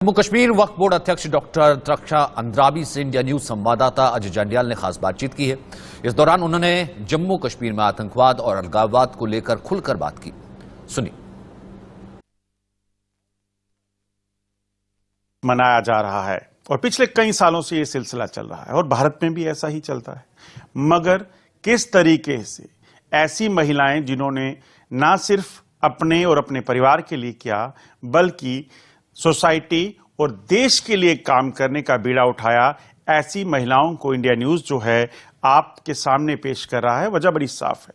जम्मू कश्मीर वक्फ board अध्यक्ष doctor द्रक्षा Andrabi से India news संवाददाता अजय जंडियाल ने खास बातचीत की है। इस दौरान उन्होंने जम्मू कश्मीर में आतंकवाद और अलगाववाद को लेकर खुलकर बात की। सुनिए। मनाया जा रहा है और पिछले कई सालों से यह सिलसिला चल रहा है और भारत में भी ऐसा ही चलता है, मगर किस तरीके से ऐसी महिलाएं जिन्होंने ना सिर्फ अपने और अपने परिवार के लिए किया बल्कि सोसाइटी और देश के लिए काम करने का बीड़ा उठाया, ऐसी महिलाओं को इंडिया न्यूज जो है आपके सामने पेश कर रहा है। वजह बड़ी साफ है,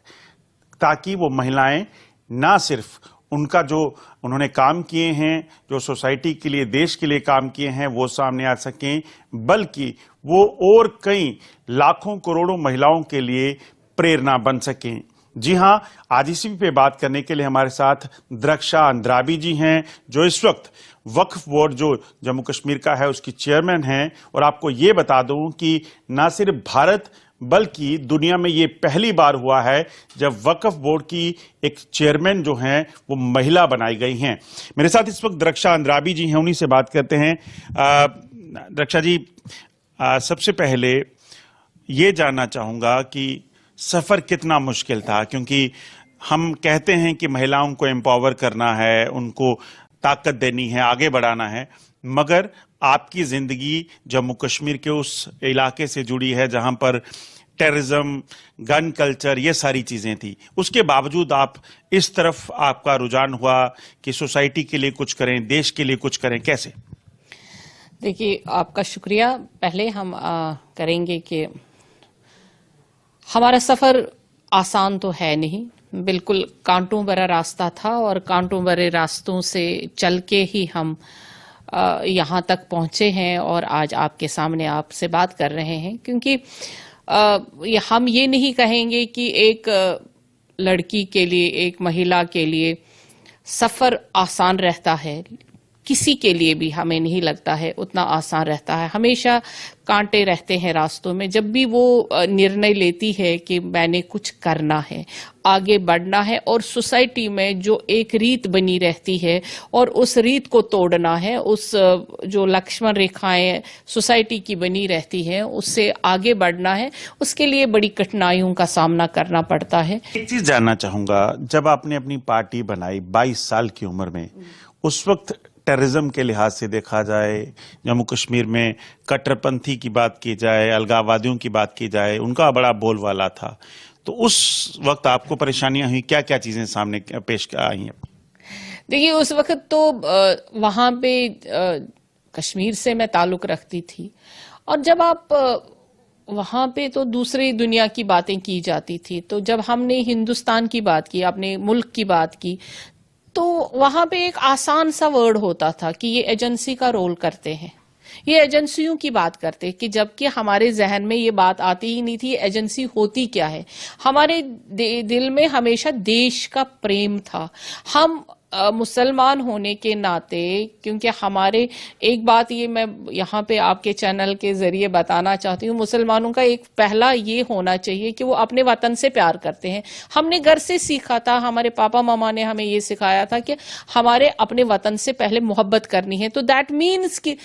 ताकि वो महिलाएं ना सिर्फ उनका जो उन्होंने काम किए हैं, जो सोसाइटी के लिए देश के लिए काम किए हैं वो सामने आ सकें, बल्कि वो और कई लाखों करोड़ों महिलाओं के लिए प्रेरणा बन सकें। जी हां, आज इसी पे बात करने के लिए हमारे साथ द्रक्षा अंद्राबी जी हैं, जो इस वक्त वक्फ बोर्ड जो जम्मू कश्मीर का है उसकी चेयरमैन हैं। और आपको ये बता दूं कि ना सिर्फ भारत बल्कि दुनिया में ये पहली बार हुआ है जब वक्फ बोर्ड की एक चेयरमैन जो हैं वो महिला बनाई गई हैं। मेरे साथ इस वक्त द्रक्षा अंद्राबी जी हैं, उन्हीं से बात करते हैं। द्रक्षा जी, सबसे पहले ये जानना चाहूंगा कि सफर कितना मुश्किल था, क्योंकि हम कहते हैं कि महिलाओं को एम्पावर करना है, उनको ताकत देनी है, आगे बढ़ाना है, मगर आपकी जिंदगी जम्मू कश्मीर के उस इलाके से जुड़ी है जहां पर टेररिज्म, गन कल्चर, ये सारी चीजें थी। उसके बावजूद आप इस तरफ आपका रुझान हुआ कि सोसाइटी के लिए कुछ करें, देश के लिए कुछ करें, कैसे? देखिए, आपका शुक्रिया। पहले हम करेंगे कि हमारा सफर आसान तो है नहीं, बिल्कुल कांटों भरा रास्ता था और कांटों भरे रास्तों से चल के ही हम यहाँ तक पहुंचे हैं और आज आपके सामने आपसे बात कर रहे हैं। क्योंकि हम ये नहीं कहेंगे कि एक लड़की के लिए, एक महिला के लिए सफर आसान रहता है, किसी के लिए भी हमें नहीं लगता है उतना आसान रहता है। हमेशा कांटे रहते हैं रास्तों में। जब भी वो निर्णय लेती है कि मैंने कुछ करना है, आगे बढ़ना है और सोसाइटी में जो एक रीत बनी रहती है और उस रीत को तोड़ना है, उस जो लक्ष्मण रेखाएं सोसाइटी की बनी रहती है उससे आगे बढ़ना है, उसके लिए बड़ी कठिनाइयों का सामना करना पड़ता है। एक चीज जानना चाहूंगा, जब आपने अपनी पार्टी बनाई 22 साल की उम्र में, उस वक्त टेररिज्म के लिहाज से देखा जाए, जम्मू कश्मीर में कट्टरपंथी की बात की जाए, अलगाववादियों की बात की जाए, उनका बड़ा बोलबाला था, तो उस वक्त आपको परेशानियां हुई, क्या क्या चीजें सामने पेश आई हैं? देखिए, उस वक्त तो वहां पे कश्मीर से मैं ताल्लुक रखती थी और जब आप वहां पे तो दूसरी दुनिया की बातें की जाती थी, तो जब हमने हिंदुस्तान की बात की, अपने मुल्क की बात की, तो वहां पे एक आसान सा वर्ड होता था कि ये एजेंसी का रोल करते हैं, ये एजेंसियों की बात करते, कि जबकि हमारे जहन में ये बात आती ही नहीं थी एजेंसी होती क्या है। हमारे दिल में हमेशा देश का प्रेम था। हम मुसलमान होने के नाते, क्योंकि हमारे एक बात ये मैं यहाँ पे आपके चैनल के जरिए बताना चाहती हूँ, मुसलमानों का एक पहला ये होना चाहिए कि वो अपने वतन से प्यार करते हैं। हमने घर से सीखा था, हमारे पापा मामा ने हमें ये सिखाया था कि हमारे अपने वतन से पहले मोहब्बत करनी है। तो दैट मीन्स कि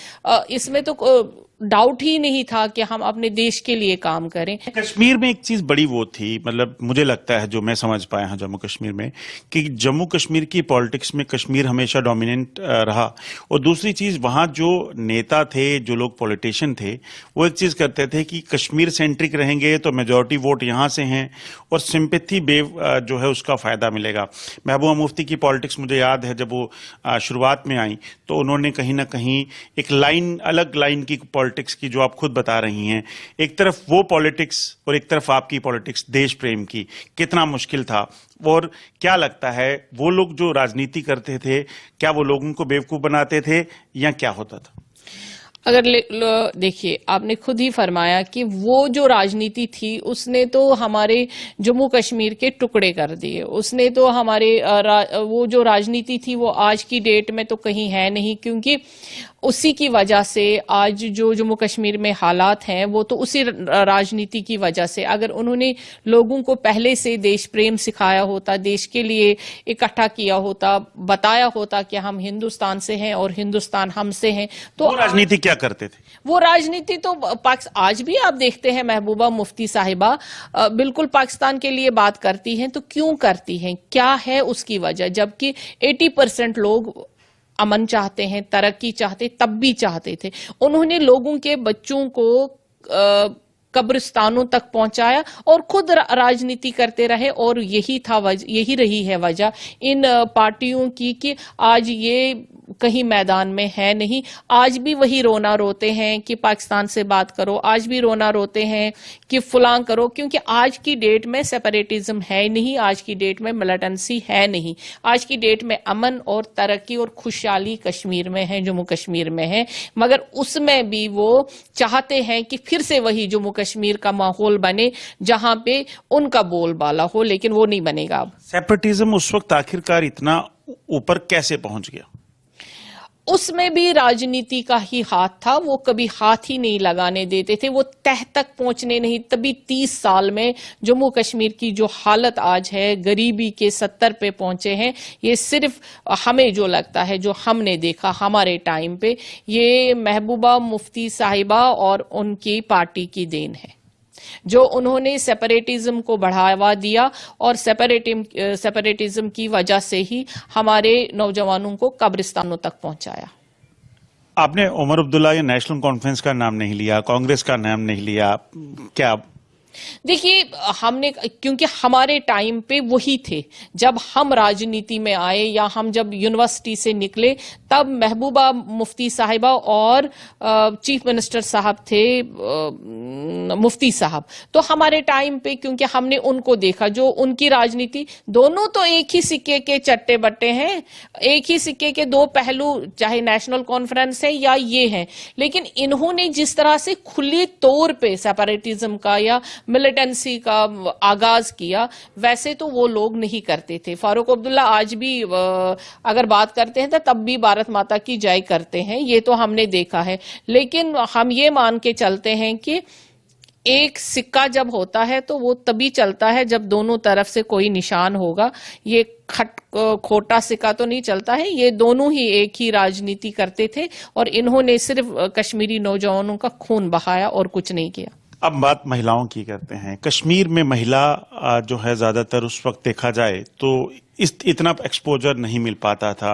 इसमें तो डाउट ही नहीं था कि हम अपने देश के लिए काम करें। कश्मीर में एक चीज बड़ी वो थी, मतलब मुझे लगता है जो मैं समझ पाया हूं जम्मू कश्मीर में, कि जम्मू कश्मीर की पॉलिटिक्स में कश्मीर हमेशा डोमिनेंट रहा। और दूसरी चीज, वहां जो नेता थे, जो लोग पॉलिटिशियन थे, वो एक चीज करते थे कि कश्मीर सेंट्रिक रहेंगे तो मेजोरिटी वोट यहां से हैं और सिंपैथी बेव जो है उसका फायदा मिलेगा। महबूबा मुफ्ती की पॉलिटिक्स मुझे याद है, जब वो शुरुआत में आई तो उन्होंने कहीं ना कहीं एक लाइन, अलग लाइन की पॉलिटिक्स की, जो आप खुद बता रही हैं, एक तरफ वो पॉलिटिक्स और एक तरफ आपकी पॉलिटिक्स देश प्रेम की, कितना मुश्किल था। और क्या लगता है, वो लोग जो राजनीति करते थे, क्या वो लोगों को बेवकूफ बनाते थे या क्या होता था? अगर देखिए, आपने खुद ही फरमाया कि वो जो राजनीति थी उसने तो हमारे जम्मू कश्मीर के टुकड़े कर दिए। उसने तो हमारे वो जो राजनीति थी वो आज की डेट में तो कहीं है नहीं, क्योंकि उसी की वजह से आज जो जम्मू कश्मीर में हालात हैं वो तो उसी राजनीति की वजह से। अगर उन्होंने लोगों को पहले से देश प्रेम सिखाया होता, देश के लिए इकट्ठा किया होता, बताया होता कि हम हिंदुस्तान से हैं और हिंदुस्तान हमसे हैं, तो वो राजनीति क्या करते थे? वो राजनीति तो आज भी आप देखते हैं महबूबा मुफ्ती साहिबा बिल्कुल पाकिस्तान के लिए बात करती हैं। तो क्यों करती हैं, क्या है उसकी वजह? जबकि 80% लोग अमन चाहते हैं, तरक्की चाहते, तब भी चाहते थे। उन्होंने लोगों के बच्चों को कब्रिस्तानों तक पहुंचाया और खुद राजनीति करते रहे, और यही रही है वजह इन पार्टियों की कि आज ये कहीं मैदान में है नहीं। आज भी वही रोना रोते हैं कि पाकिस्तान से बात करो, आज भी रोना रोते हैं कि फलां करो, क्योंकि आज की डेट में सेपरेटिज्म है नहीं, आज की डेट में मिलिटेंसी है नहीं, आज की डेट में अमन और तरक्की और खुशहाली कश्मीर में है, जम्मू कश्मीर में है। मगर उसमें भी वो चाहते हैं कि फिर से वही जम्मू कश्मीर का माहौल बने जहां पे उनका बोलबाला हो, लेकिन वो नहीं बनेगा अब। सेपरेटिज्म उस वक्त आखिरकार इतना ऊपर कैसे पहुंच गया? उसमें भी राजनीति का ही हाथ था। वो कभी हाथ ही नहीं लगाने देते थे, वो तह तक पहुंचने नहीं। तभी 30 साल में जम्मू कश्मीर की जो हालत आज है, गरीबी के 70 पे पहुंचे हैं, ये सिर्फ हमें जो लगता है, जो हमने देखा हमारे टाइम पे, ये महबूबा मुफ्ती साहिबा और उनकी पार्टी की देन है, जो उन्होंने सेपरेटिज्म को बढ़ावा दिया, और सेपरेटिज्म की वजह से ही हमारे नौजवानों को कब्रिस्तानों तक पहुंचाया। आपने उमर अब्दुल्ला या नेशनल कॉन्फ्रेंस का नाम नहीं लिया, कांग्रेस का नाम नहीं लिया, क्या? देखिए, हमने, क्योंकि हमारे टाइम पे वही थे, जब हम राजनीति में आए या हम जब यूनिवर्सिटी से निकले, तब महबूबा मुफ्ती साहिबा और चीफ मिनिस्टर साहब थे मुफ्ती साहब। तो हमारे टाइम पे, क्योंकि हमने उनको देखा, जो उनकी राजनीति, दोनों तो एक ही सिक्के के चट्टे बट्टे हैं, एक ही सिक्के के दो पहलू, चाहे नेशनल कॉन्फ्रेंस है या ये है। लेकिन इन्होंने जिस तरह से खुले तौर पे सेपरेटिज्म का या मिलिटेंसी का आगाज किया, वैसे तो वो लोग नहीं करते थे। फारूक अब्दुल्ला आज भी अगर बात करते हैं तो तब भी भारत माता की जय करते हैं, ये तो हमने देखा है। लेकिन हम ये मान के चलते हैं कि एक सिक्का जब होता है तो वो तभी चलता है जब दोनों तरफ से कोई निशान होगा। ये खोटा सिक्का तो नहीं चलता है। ये दोनों ही एक ही राजनीति करते थे, और इन्होंने सिर्फ कश्मीरी नौजवानों का खून बहाया और कुछ नहीं किया। अब बात महिलाओं की करते हैं। कश्मीर में महिला जो है, ज्यादातर उस वक्त देखा जाए तो इतना एक्सपोजर नहीं मिल पाता था।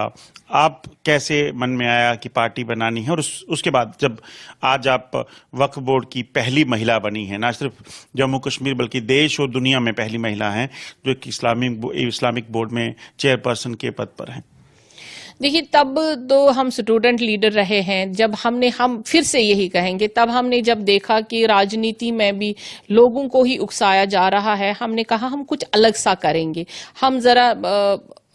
आप कैसे मन में आया कि पार्टी बनानी है, और उसके बाद जब आज आप वक्फ बोर्ड की पहली महिला बनी है, ना सिर्फ जम्मू कश्मीर बल्कि देश और दुनिया में पहली महिला हैं जो एक इस्लामिक बोर्ड में चेयरपर्सन के पद पर हैं? देखिए, तब तो हम स्टूडेंट लीडर रहे हैं। जब हम फिर से यही कहेंगे, तब हमने जब देखा कि राजनीति में भी लोगों को ही उकसाया जा रहा है, हमने कहा हम कुछ अलग सा करेंगे, हम जरा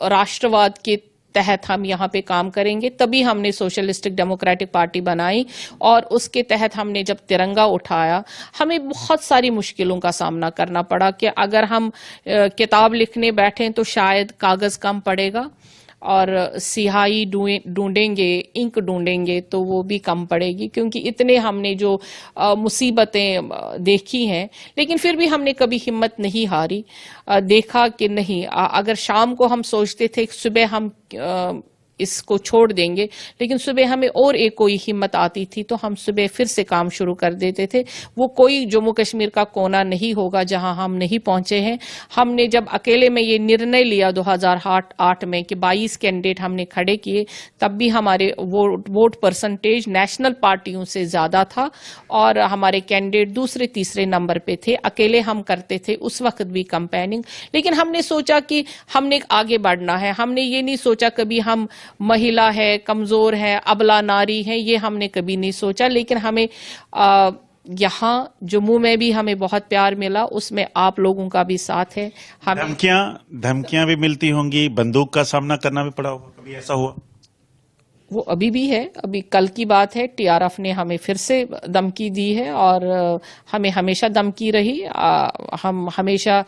राष्ट्रवाद के तहत हम यहाँ पे काम करेंगे। तभी हमने सोशलिस्टिक डेमोक्रेटिक पार्टी बनाई, और उसके तहत हमने जब तिरंगा उठाया, हमें बहुत सारी मुश्किलों का सामना करना पड़ा कि अगर हम किताब लिखने बैठें तो शायद कागज कम पड़ेगा, और सिहाई ढूंढेंगे, इंक ढूंढेंगे तो वो भी कम पड़ेगी, क्योंकि इतने हमने जो मुसीबतें देखी हैं। लेकिन फिर भी हमने कभी हिम्मत नहीं हारी। देखा कि नहीं, अगर शाम को हम सोचते थे सुबह हम इसको छोड़ देंगे, लेकिन सुबह हमें और एक कोई हिम्मत आती थी तो हम सुबह फिर से काम शुरू कर देते थे। वो कोई जम्मू कश्मीर का कोना नहीं होगा जहां हम नहीं पहुंचे हैं। हमने जब अकेले में ये निर्णय लिया 2008 में कि 22 कैंडिडेट हमने खड़े किए, तब भी हमारे वोट परसेंटेज नेशनल पार्टियों से ज्यादा था और हमारे कैंडिडेट दूसरे तीसरे नंबर पे थे। अकेले हम करते थे उस वक्त भी कैंपेनिंग, लेकिन हमने सोचा कि हमने आगे बढ़ना है। हमने ये नहीं सोचा कभी हम महिला है, कमजोर है, अबला नारी है, ये हमने कभी नहीं सोचा। लेकिन हमें यहाँ जम्मू में भी हमें बहुत प्यार मिला, उसमें आप लोगों का भी साथ है। हमें धमकियां भी मिलती होंगी, बंदूक का सामना करना भी पड़ा होगा, कभी ऐसा हुआ? वो अभी भी है। अभी कल की बात है, टीआरएफ ने हमें फिर से धमकी दी है और हमें हमेशा धमकी रही। हम हमेशा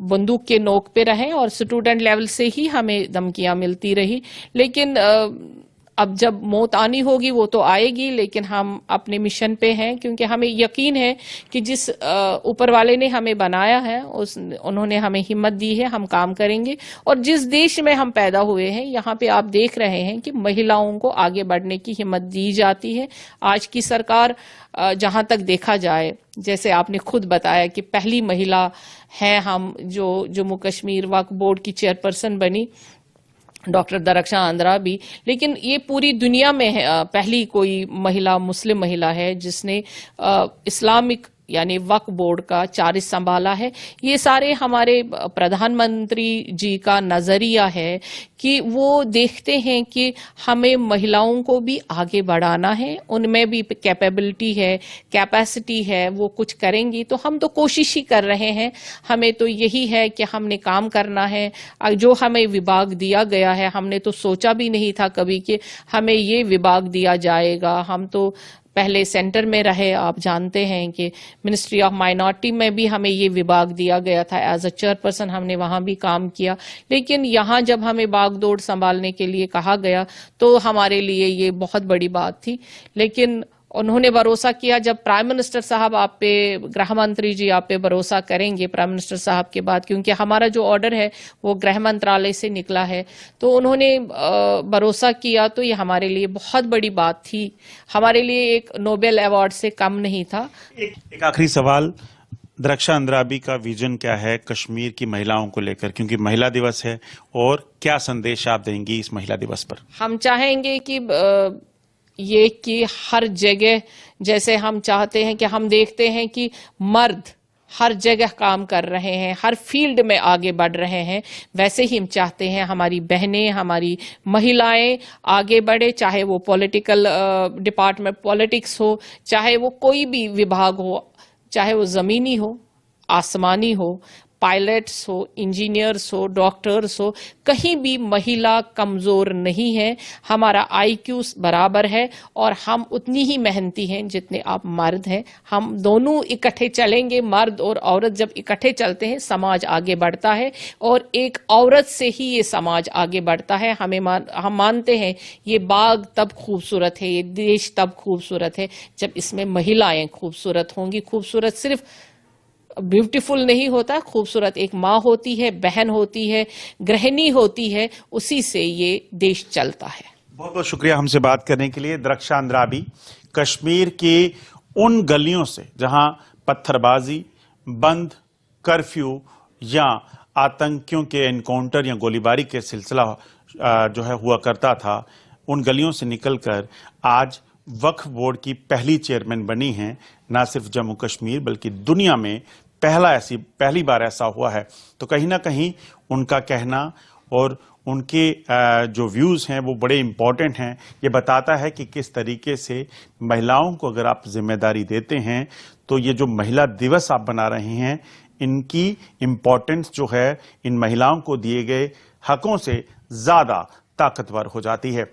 बंदूक के नोक पे रहे और स्टूडेंट लेवल से ही हमें धमकियां मिलती रही। लेकिन अब जब मौत आनी होगी वो तो आएगी, लेकिन हम अपने मिशन पे हैं, क्योंकि हमें यकीन है कि जिस ऊपर वाले ने हमें बनाया है उन्होंने हमें हिम्मत दी है, हम काम करेंगे। और जिस देश में हम पैदा हुए हैं, यहाँ पे आप देख रहे हैं कि महिलाओं को आगे बढ़ने की हिम्मत दी जाती है। आज की सरकार जहां तक देखा जाए, जैसे आपने खुद बताया कि पहली महिला है हम जो जम्मू कश्मीर वक्फ बोर्ड की चेयरपर्सन बनी, डॉक्टर दरक्षा अंद्राबी, लेकिन ये पूरी दुनिया में पहली कोई महिला, मुस्लिम महिला है जिसने इस्लामिक यानी वक्फ बोर्ड का चार्ज संभाला है। ये सारे हमारे प्रधानमंत्री जी का नजरिया है कि वो देखते हैं कि हमें महिलाओं को भी आगे बढ़ाना है, उनमें भी कैपेबिलिटी है, कैपेसिटी है, वो कुछ करेंगी। तो हम तो कोशिश ही कर रहे हैं, हमें तो यही है कि हमने काम करना है। जो हमें विभाग दिया गया है, हमने तो सोचा भी नहीं था कभी कि हमें ये विभाग दिया जाएगा। हम तो पहले सेंटर में रहे, आप जानते हैं कि मिनिस्ट्री ऑफ माइनॉरिटी में भी हमें ये विभाग दिया गया था, एज अ चेयरपर्सन हमने वहां भी काम किया। लेकिन यहाँ जब हमें बागडोर संभालने के लिए कहा गया तो हमारे लिए ये बहुत बड़ी बात थी। लेकिन उन्होंने भरोसा किया, जब प्राइम मिनिस्टर साहब आप पे, गृह मंत्री जी आप पे भरोसा करेंगे प्राइम मिनिस्टर साहब के बाद, क्योंकि हमारा जो ऑर्डर है वो गृह मंत्रालय से निकला है, तो उन्होंने भरोसा किया, तो ये हमारे लिए बहुत बड़ी बात थी। हमारे लिए एक नोबेल अवार्ड से कम नहीं था। एक आखिरी सवाल, दरक्षा अंद्राबी का विजन क्या है कश्मीर की महिलाओं को लेकर, क्योंकि महिला दिवस है, और क्या संदेश आप देंगी इस महिला दिवस पर? हम चाहेंगे कि ये कि हर जगह, जैसे हम चाहते हैं कि हम देखते हैं कि मर्द हर जगह काम कर रहे हैं, हर फील्ड में आगे बढ़ रहे हैं, वैसे ही हम चाहते हैं हमारी बहनें, हमारी महिलाएं आगे बढ़े, चाहे वो पॉलिटिकल डिपार्टमेंट, पॉलिटिक्स हो, चाहे वो कोई भी विभाग हो, चाहे वो जमीनी हो, आसमानी हो, पायलट्स हो, इंजीनियर्स हो, डॉक्टर्स हो, कहीं भी महिला कमजोर नहीं है। हमारा आईक्यू बराबर है और हम उतनी ही मेहनती हैं जितने आप मर्द हैं। हम दोनों इकट्ठे चलेंगे, मर्द और औरत जब इकट्ठे चलते हैं समाज आगे बढ़ता है, और एक औरत से ही ये समाज आगे बढ़ता है। हम मानते हैं ये बाग तब खूबसूरत है, ये देश तब खूबसूरत है जब इसमें महिलाएं खूबसूरत होंगी। खूबसूरत सिर्फ ब्यूटीफुल नहीं होता, खूबसूरत एक माँ होती है, बहन होती है, गृहिणी होती है, उसी से ये देश चलता है। बहुत बहुत शुक्रिया हमसे बात करने के लिए। दरक्षा अंद्राबी कश्मीर की उन गलियों से जहां पत्थरबाजी, बंद, कर्फ्यू या आतंकियों के एनकाउंटर या गोलीबारी के सिलसिला जो है हुआ करता था, उन गलियों से निकलकर आज वक्फ बोर्ड की पहली चेयरमैन बनी हैं। ना सिर्फ जम्मू कश्मीर बल्कि दुनिया में पहली बार ऐसा हुआ है। तो कहीं ना कहीं उनका कहना और उनके जो व्यूज हैं वो बड़े इंपॉर्टेंट हैं। ये बताता है कि किस तरीके से महिलाओं को अगर आप जिम्मेदारी देते हैं तो ये जो महिला दिवस आप बना रहे हैं, इनकी इंपॉर्टेंस जो है इन महिलाओं को दिए गए हकों से ज्यादा ताकतवर हो जाती है।